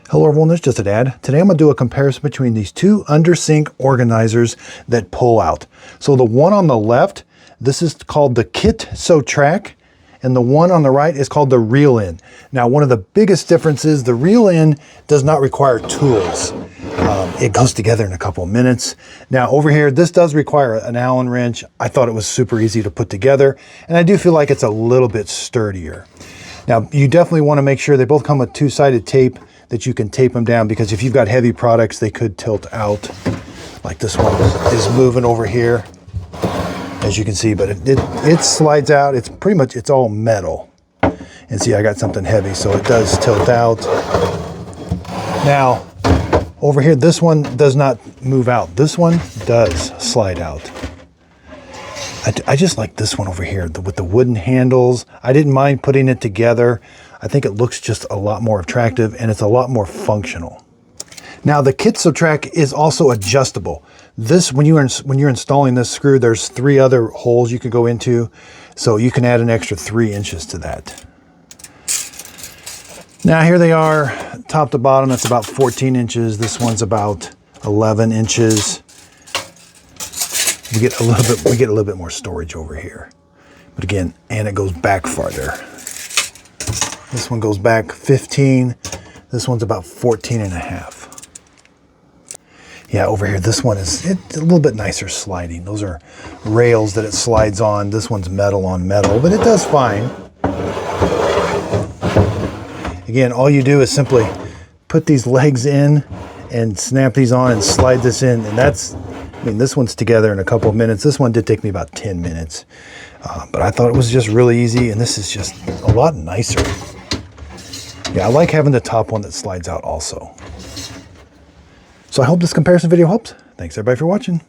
Hello everyone, this is just a dad. Today I'm going to do a comparison between these two under sink organizers that pull out. So the one on the left, this is called the Kitstorack, and the one on the right is called the REALINN. Now one of the biggest differences, the REALINN does not require tools. It goes together in a couple of minutes. Now over here, this does require an Allen wrench. I thought it was super easy to put together, and I do feel like it's a little bit sturdier. Now you definitely want to make sure they both come with two-sided tape that you can tape them down, because if you've got heavy products, they could tilt out. Like this one is moving over here, as you can see, but it slides out. It's pretty much, it's all metal. And see, I got something heavy, so it does tilt out. Now, over here, this one does not move out. This one does slide out. I just like this one over here with the wooden handles. I didn't mind putting it together. I think it looks just a lot more attractive, and it's a lot more functional. Now the Kitstorack is also adjustable. This, when you're installing this screw, there's 3 other holes you can go into, so you can add an extra 3 inches to that. Now here they are, top to bottom. That's about 14 inches. This one's about 11 inches. We get a little bit more storage over here, but again, and it goes back farther. This one goes back 15. This one's about 14 and a half. Yeah, over here, this one is a little bit nicer sliding. Those are rails that it slides on. This one's metal on metal, but it does fine. Again, all you do is simply put these legs in and snap these on and slide this in, and that's, I mean, this one's together in a couple of minutes. This one did take me about 10 minutes, but I thought it was just really easy, and this is just a lot nicer. Yeah, I like having the top one that slides out also. So I hope this comparison video helps. Thanks everybody for watching.